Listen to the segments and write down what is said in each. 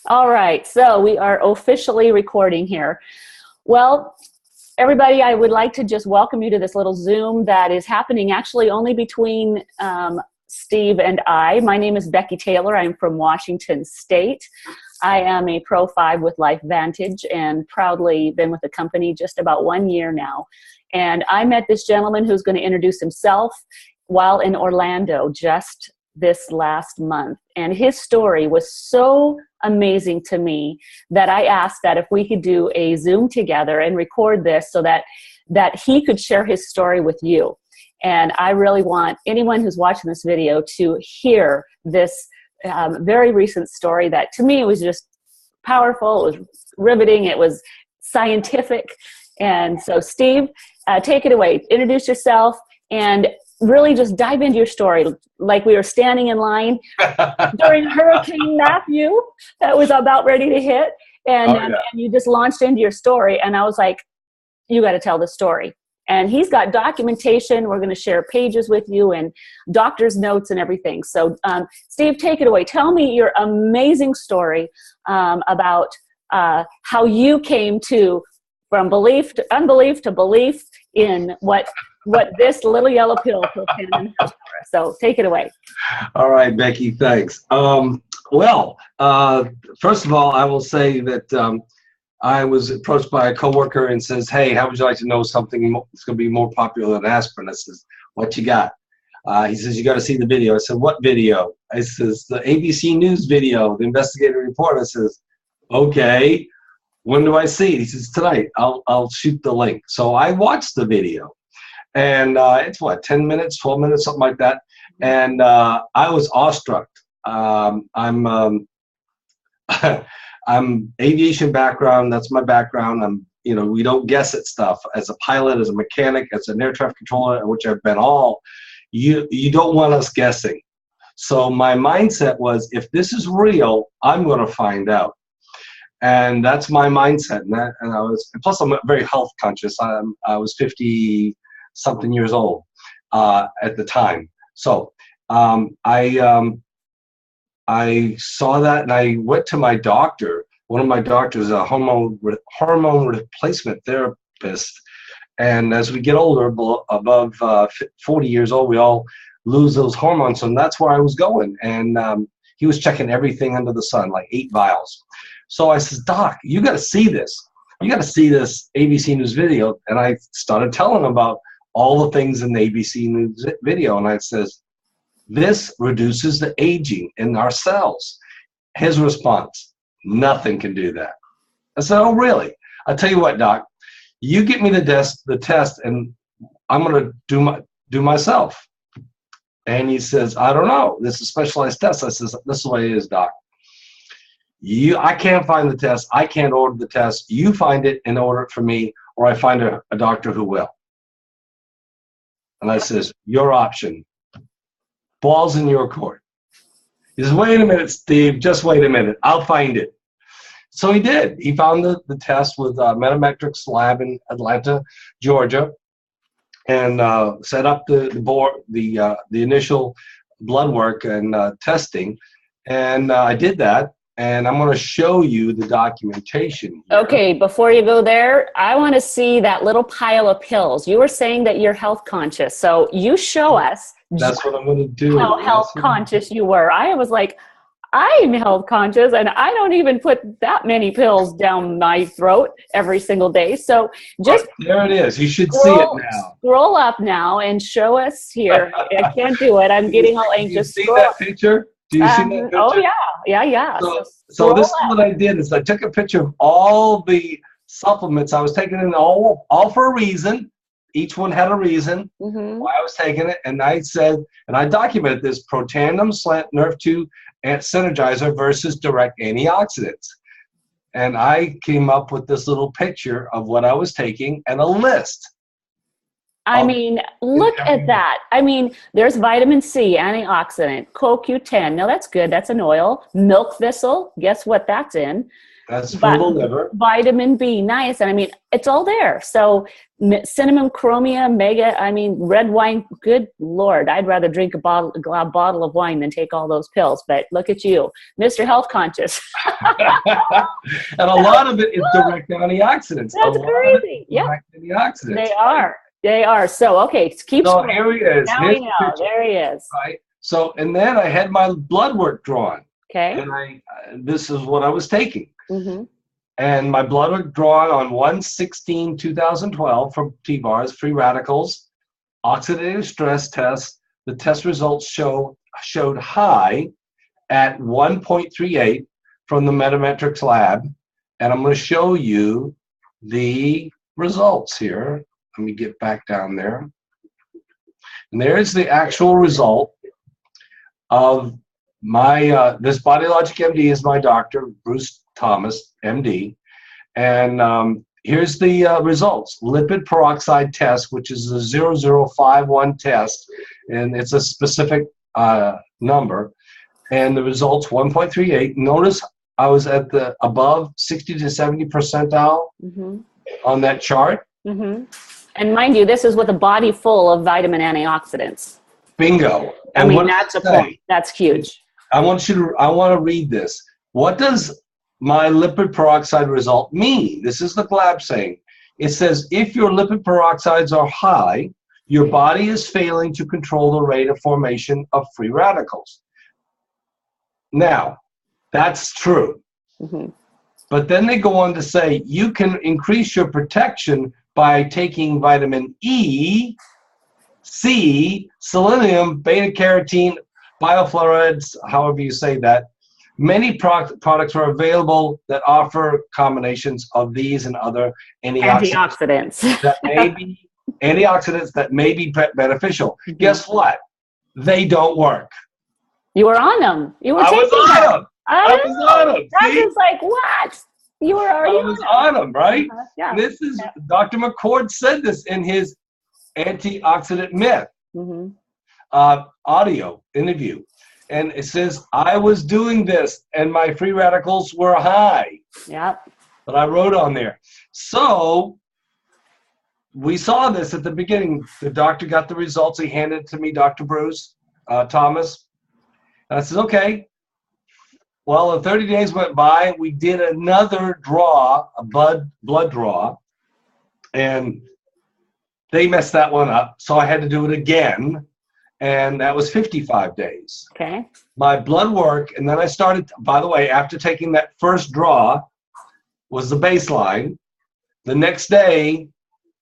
All right, so we are officially recording here. Well, everybody, I would like to just welcome you to this little Zoom that is happening actually only between Steve and I. My name is Becki Taylor. I'm from Washington State. I am a Pro 5 with LifeVantage and proudly been with the company just about 1 year now. And I met this gentleman who's going to introduce himself while in Orlando just this last month. And his story was so amazing to me that I asked that if we could do a Zoom together and record this so that he could share his story with you. And I really want anyone who's watching this video to hear this very recent story that to me was just powerful, it was riveting, it was scientific. And so Steve, take it away. Introduce yourself and really just dive into your story like we were standing in line during Hurricane Matthew that was about ready to hit. And you just launched into your story. And I was like, you got to tell the story. And he's got documentation. We're going to share pages with you and doctor's notes and everything. So Steve, take it away. Tell me your amazing story about how you came to from belief to unbelief to belief in what this little yellow pill Protandim has for us. So take it away. All right, Becki, thanks. First of all, I will say that I was approached by a coworker and says, hey, how would you like to know something that's going to be more popular than aspirin? I says, what you got? He says, you got to see the video. I said, what video? I says, the ABC News video, the investigative report. I says, okay, when do I see it? He says, tonight. I'll shoot the link. So I watched the video. And it's what, 10 minutes, 12 minutes, something like that. And I was awestruck. I'm aviation background. That's my background. We don't guess at stuff. As a pilot, as a mechanic, as an air traffic controller, which I've been all, you don't want us guessing. So my mindset was, if this is real, I'm going to find out. And that's my mindset. Plus I'm very health conscious. I was 50-something years old at the time. So I saw that and I went to my doctor. One of my doctors, a hormone replacement therapist. And as we get older, above 40 years old, we all lose those hormones. And that's where I was going. And he was checking everything under the sun, like 8 vials. So I said, Doc, you got to see this. You got to see this ABC News video. And I started telling him about all the things in the ABC News video. And I says, this reduces the aging in our cells. His response, nothing can do that. I said, oh, really? I'll tell you what, Doc, you get me the test and I'm going to do myself. And he says, I don't know. This is a specialized test. I says, this is the way it is, Doc. I can't find the test. I can't order the test. You find it and order it for me, or I find a doctor who will. And I says, your option. Ball's in your court. He says, wait a minute, Steve, just wait a minute. I'll find it. So he did. He found the test with Metametrix Lab in Atlanta, Georgia, and set up the initial blood work and testing. And I did that. And I'm going to show you the documentation here. Okay, before you go there, I want to see that little pile of pills. You were saying that you're health conscious, so you show us. That's what I'm going to do. How health conscious you were. I was like, I'm health conscious, and I don't even put that many pills down my throat every single day. So just there it is. You should see it now. Scroll up now and show us here. I can't do it. I'm getting all anxious. Do you see that picture? Do you see that picture? Oh yeah. So this is what I did is I took a picture of all the supplements I was taking in, all for a reason. Each one had a reason why I was taking it, and I said, and I documented this: Protandim Slant Nerve 2 Synergizer versus direct antioxidants. And I came up with this little picture of what I was taking and a list. I mean, look at that. I mean, there's vitamin C, antioxidant, CoQ10. Now that's good. That's an oil. Milk thistle. Guess what that's in? That's for the liver. Vitamin B, nice. And I mean, it's all there. So cinnamon, chromium, mega, I mean, red wine, good Lord. I'd rather drink a bottle of wine than take all those pills. But look at you, Mr. Health Conscious. And a lot of it is direct antioxidants. That's crazy. Yeah. Antioxidants. They are. They are. So, okay, keep So here he is. Now we know. There he is. Right. So, and then I had my blood work drawn. Okay. And this is what I was taking. Mm-hmm. And my blood work drawn on 1/16/2012 from TBARS, free radicals, oxidative stress test. The test results showed high at 1.38 from the Metametrics lab. And I'm going to show you the results here. Let me get back down there. And there's the actual result of my, this Body Logic MD is my doctor, Bruce Thomas, MD. And here's the results. Lipid peroxide test, which is a 0051 test, and it's a specific number. And the results 1.38. Notice I was at the above 60 to 70 percentile on that chart. And mind you, this is with a body full of vitamin antioxidants. Bingo. I mean, that's a point. That's huge. I want to read this. What does my lipid peroxide result mean? This is the lab saying. It says, if your lipid peroxides are high, your body is failing to control the rate of formation of free radicals. Now, that's true. But then they go on to say, you can increase your protection by taking vitamin E, C, selenium, beta-carotene, biofluorides, however you say that. Many products are available that offer combinations of these and other antioxidants that may be beneficial. Guess what? They don't work. You were on them. You were I was on them. I was on them. That is like, what? You were already on them, right? Yeah. This is Dr. McCord said this in his antioxidant myth audio interview. And it says, I was doing this and my free radicals were high. Yep. But I wrote on there. So we saw this at the beginning. The doctor got the results. He handed it to me, Dr. Bruce Thomas. And I said, okay. Well, 30 days went by. We did another draw, a blood draw. And they messed that one up. So I had to do it again. And that was 55 days. Okay. My blood work, and then I started, by the way, after taking that first draw, was the baseline. The next day,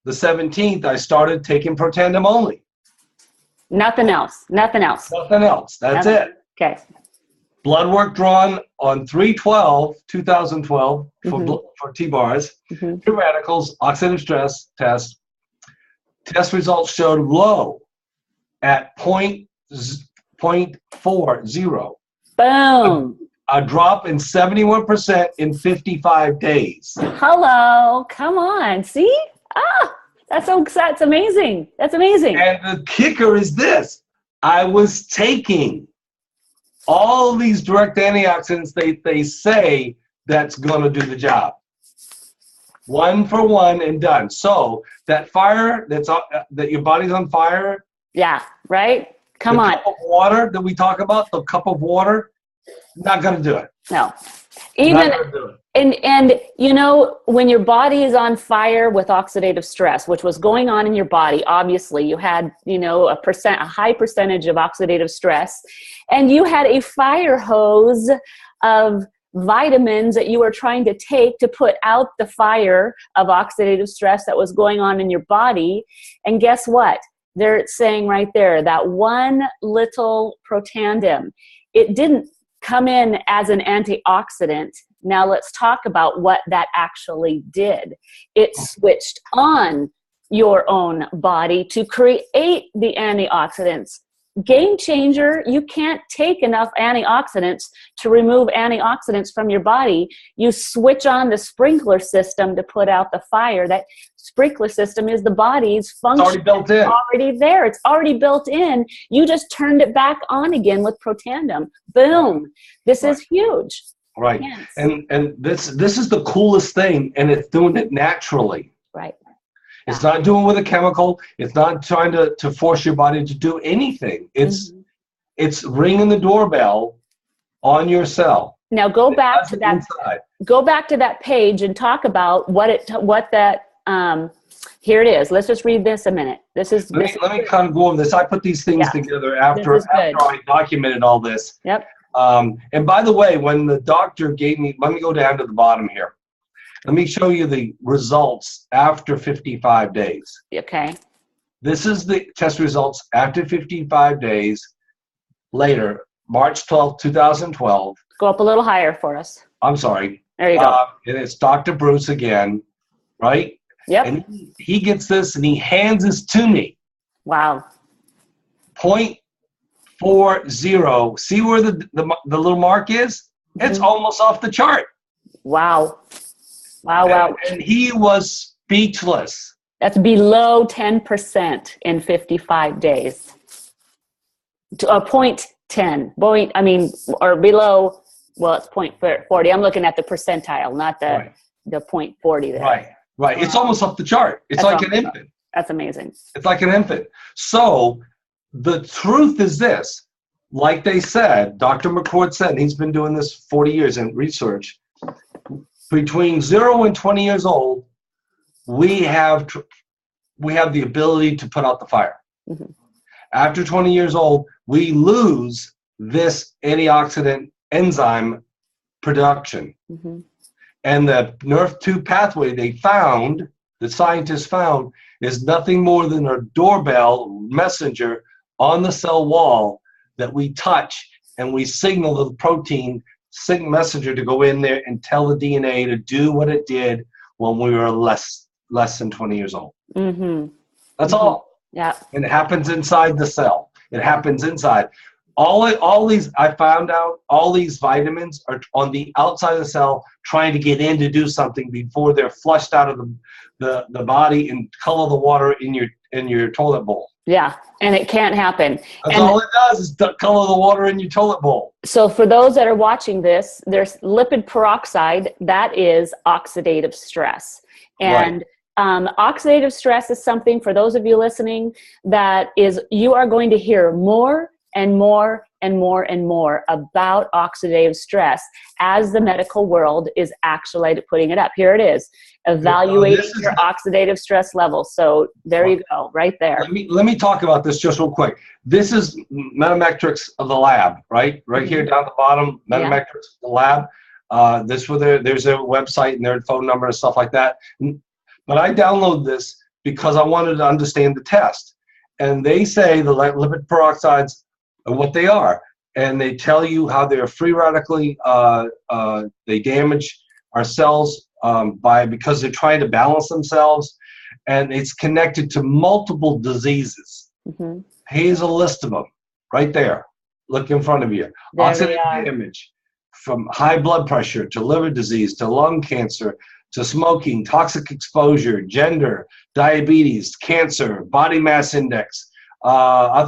the 17th, I started taking Protandim only. Nothing else. Nothing else. Nothing else. That's it. Okay. Blood work drawn on 3/12/2012 for TBARS. Free radicals, oxidative stress test. Test results showed low at 0.40. Boom. A drop in 71% in 55 days. Hello. Come on. See? That's amazing. That's amazing. And the kicker is this. I was taking all these direct antioxidants they say that's going to do the job. One for one and done. So that fire that your body's on fire. Yeah, right? Come on. The cup of water that we talk about, the cup of water, not going to do it. No. Even, and you know, when your body is on fire with oxidative stress, which was going on in your body, obviously you had, you know, a high percentage of oxidative stress, and you had a fire hose of vitamins that you were trying to take to put out the fire of oxidative stress that was going on in your body. And guess what? They're saying right there that one little Protandim, it didn't come in as an antioxidant. Now let's talk about what that actually did. It switched on your own body to create the antioxidants. Game changer. You can't take enough antioxidants to remove antioxidants from your body. You switch on the sprinkler system to put out the fire. That sprinkler system is the body's function. It's already built in. It's already there. It's already built in. You just turned it back on again with Protandim. Boom. This is huge. Right. Hence. And this is the coolest thing, and it's doing it naturally. Right. It's not doing it with a chemical. It's not trying to force your body to do anything. It's ringing the doorbell on your cell. Now go back to that inside. Go back to that page and talk about what that here it is. Let's just read this a minute. Let me kind of go over this. I put these things together after I documented all this. Yep. And by the way, when the doctor gave me, let me go down to the bottom here. Let me show you the results after 55 days. Okay. This is the test results after 55 days later, March 12th, 2012. Go up a little higher for us. I'm sorry. There you go. And it's Dr. Bruce again, right? Yep. And he gets this and he hands this to me. Wow. 0.40. See where the little mark is? It's almost off the chart. Wow. Wow. And he was speechless. That's below 10% in 55 days. To a 0.10. Or below, well, it's 0.40. I'm looking at the percentile, not the 0.40 there. Right. It's almost off the chart. It's like an infant. That's amazing. It's like an infant. So the truth is this, like they said, Dr. McCord said, and he's been doing this 40 years in research, between 0 and 20 years old, we have the ability to put out the fire. After 20 years old, we lose this antioxidant enzyme production. And the NRF2 pathway the scientists found, is nothing more than a doorbell messenger on the cell wall that we touch, and we signal the protein messenger to go in there and tell the DNA to do what it did when we were less than 20 years old. That's all. Yeah. And it happens inside the cell. It happens inside. All these, I found out, all these vitamins are on the outside of the cell trying to get in to do something before they're flushed out of the body and color the water in your toilet bowl. Yeah, and it can't happen. That's all it does is color the water in your toilet bowl. So for those that are watching this, there's lipid peroxide. That is oxidative stress. And oxidative stress is something, for those of you listening, that is, you are going to hear more and more and more and more about oxidative stress as the medical world is actually putting it up. Here it is, evaluating your oxidative stress level. So there you go, right there. Let me talk about this just real quick. This is Metametrics of the lab, right? Right here down at the bottom, Metametrics of the lab. There's their website and their phone number and stuff like that. But I download this because I wanted to understand the test. And they say the lipid peroxides are what they are. And they tell you how they're free radically, they damage our cells because they're trying to balance themselves. And it's connected to multiple diseases. Here's a list of them right there. Look in front of you. Oxidative damage, from high blood pressure to liver disease to lung cancer to smoking, toxic exposure, gender, diabetes, cancer, body mass index, I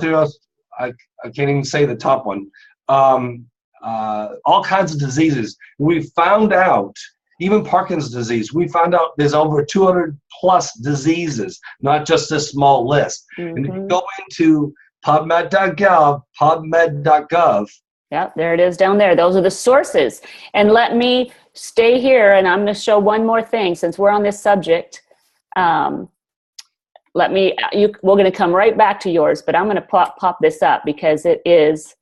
can't even say the top one. All kinds of diseases. We found out, even Parkinson's disease, we found out there's over 200 plus diseases, not just this small list. And if you go into PubMed.gov. Yeah, there it is down there. Those are the sources. And let me stay here, and I'm going to show one more thing since we're on this subject. We're going to come right back to yours, but I'm going to pop this up because it is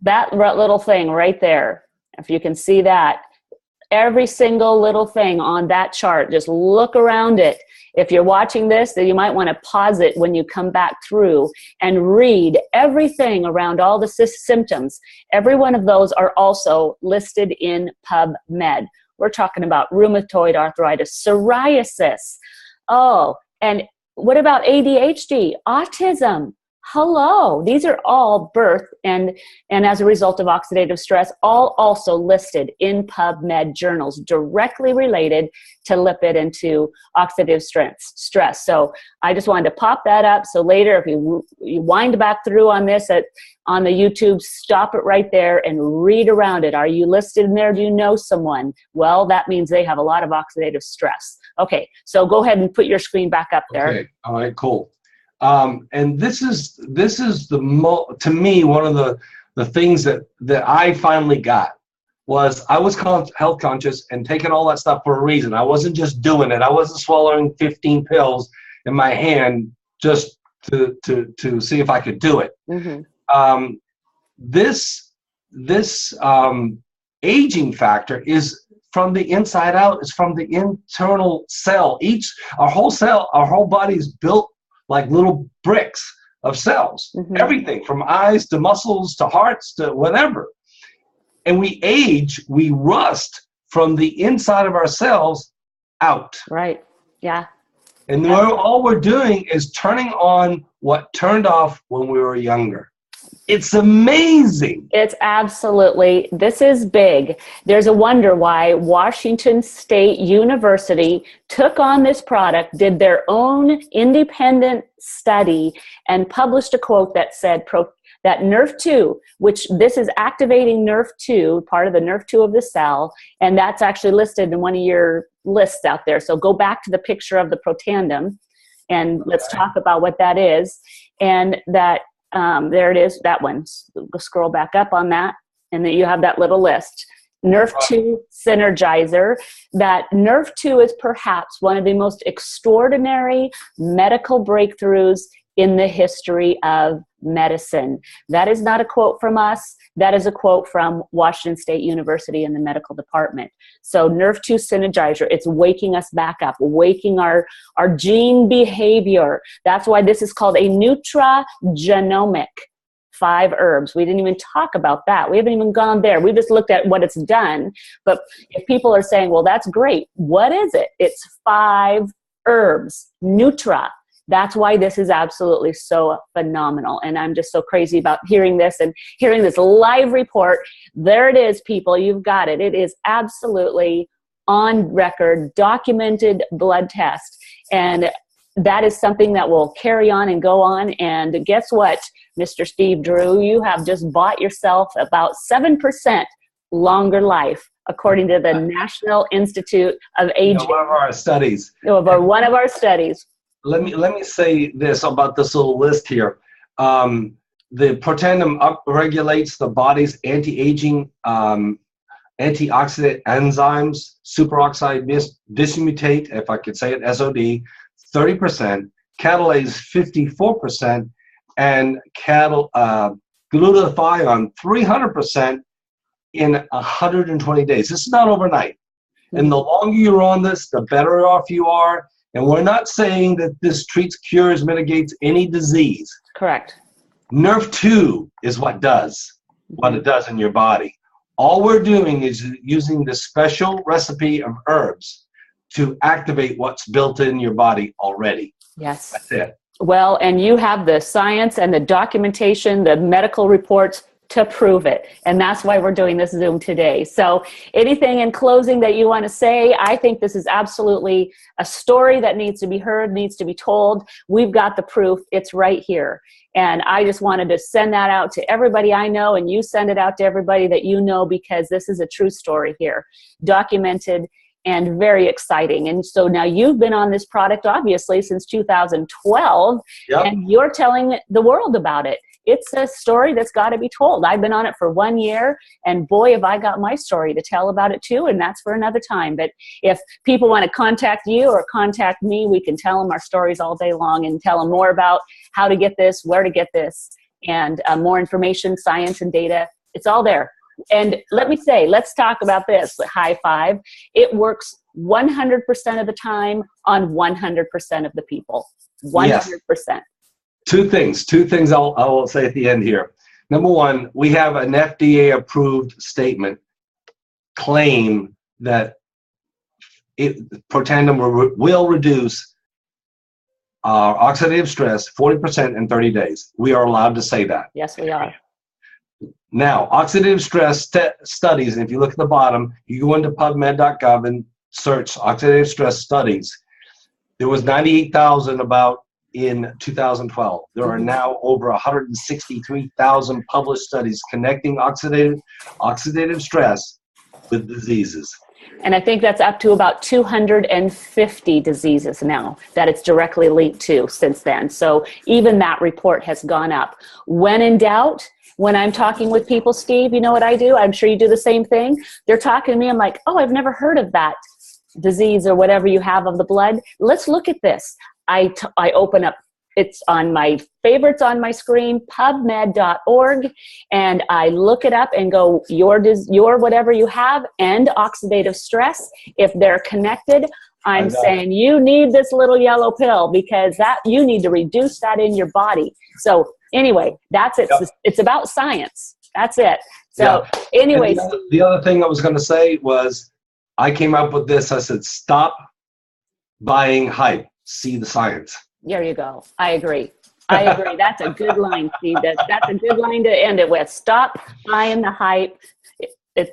that little thing right there. If you can see that, every single little thing on that chart, just look around it. If you're watching this, then you might want to pause it when you come back through and read everything around all the symptoms. Every one of those are also listed in PubMed. We're talking about rheumatoid arthritis, psoriasis. Oh, and what about ADHD, autism, Hello, these are all birth and as a result of oxidative stress, all also listed in PubMed journals directly related to lipid and to oxidative stress. So I just wanted to pop that up. So later, if you wind back through on this on the YouTube, stop it right there and read around it. Are you listed in there? Do you know someone? Well, that means they have a lot of oxidative stress. Okay, so go ahead and put your screen back up there. Okay, all right, cool. And this is to me, one of the things that I finally got was I was health conscious and taking all that stuff for a reason. I wasn't just doing it. I wasn't swallowing 15 pills in my hand just to see if I could do it. Mm-hmm. This aging factor is from the inside out. It's from the internal cell. Our whole body is built like little bricks of cells. Mm-hmm. Everything from eyes to muscles to hearts to whatever. And we age, we rust from the inside of ourselves out. Right. Yeah. And all we're doing is turning on what turned off when we were younger. It's amazing. It's absolutely, this is big. There's a wonder why Washington State University took on this product, did their own independent study, and published a quote that said that NRF2, which this is activating NRF2, part of the NRF2 of the cell, and that's actually listed in one of your lists out there. So go back to the picture of the Protandim, and let's talk about what that is. And that there it is, that one. Scroll back up on that, and then you have that little list. NRF2 Synergizer. That NRF2 is perhaps one of the most extraordinary medical breakthroughs in the history of medicine. That is not a quote from us. That is a quote from Washington State University in the medical department. So NRF2 Synergizer, it's waking us back up, waking our gene behavior. That's why this is called a nutragenomic 5 herbs. We didn't even talk about that. We haven't even gone there. We just looked at what it's done. But if people are saying, well, that's great, what is it? It's 5 herbs, Nutra. That's why this is absolutely so phenomenal. And I'm just so crazy about hearing this and hearing this live report. There it is, people. You've got it. It is absolutely on record, documented blood test. And that is something that will carry on and go on. And guess what, Mr. Steve Drew? You have just bought yourself about 7% longer life, according to the National Institute of Aging. One of our studies. One of our studies. Let me say this about this little list here. The Protandim upregulates the body's anti-aging antioxidant enzymes, superoxide dismutate, if I could say it, SOD, 30%, catalase 54%, and glutathione 300% in 120 days. This is not overnight. And the longer you're on this, the better off you are. And we're not saying that this treats, cures, mitigates any disease. Correct. NRF2 is what it does in your body. All we're doing is using the special recipe of herbs to activate what's built in your body already. Yes. That's it. Well, and you have the science and the documentation, the medical reports to prove it. And that's why we're doing this Zoom today. So anything in closing that you want to say? I think this is absolutely a story that needs to be heard, needs to be told. We've got the proof. It's right here. And I just wanted to send that out to everybody I know, and you send it out to everybody that you know, because this is a true story here, documented and very exciting. And so now you've been on this product, obviously, since 2012, yep. And you're telling the world about it. It's a story that's got to be told. I've been on it for 1 year, and boy, have I got my story to tell about it too, and that's for another time. But if people want to contact you or contact me, we can tell them our stories all day long and tell them more about how to get this, where to get this, and more information, science and data. It's all there. And let me say, let's talk about this, high five. It works 100% of the time on 100% of the people. 100%. Yes. Two things I will say at the end here. Number one, we have an FDA-approved statement claim that Protandim will reduce oxidative stress 40% in 30 days. We are allowed to say that. Yes, we are. Now, oxidative stress studies, and if you look at the bottom, you go into PubMed.gov and search oxidative stress studies. There was 98,000 about in 2012. There are now over 163,000 published studies connecting oxidative stress with diseases. And I think that's up to about 250 diseases now that it's directly linked to since then. So even that report has gone up. When in doubt, when I'm talking with people, Steve, you know what I do? I'm sure you do the same thing. They're talking to me. I'm like, oh, I've never heard of that disease or whatever you have of the blood. Let's look at this. I open up, it's on my favorites on my screen, pubmed.org, and I look it up and go, your whatever you have and oxidative stress, if they're connected, I'm saying you need this little yellow pill because that you need to reduce that in your body. So anyway, that's it. Yep. It's about science. That's it. So anyway. The other thing I was going to say was I came up with this. I said, stop buying hype. See the science. There you go. I agree. I agree. That's a good line, Steve. That's a good line to end it with. Stop buying the hype.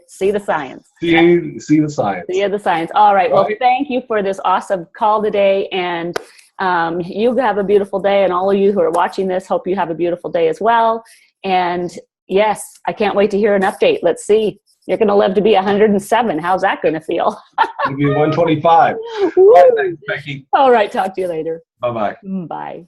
See the science. See the science. See the science. All right. Well, thank you for this awesome call today. And you have a beautiful day. And all of you who are watching this, hope you have a beautiful day as well. And yes, I can't wait to hear an update. Let's see. You're going to live to be 107. How's that going to feel? It'll be 125. Bye, thanks, Becki. All right. Talk to you later. Bye-bye. Bye.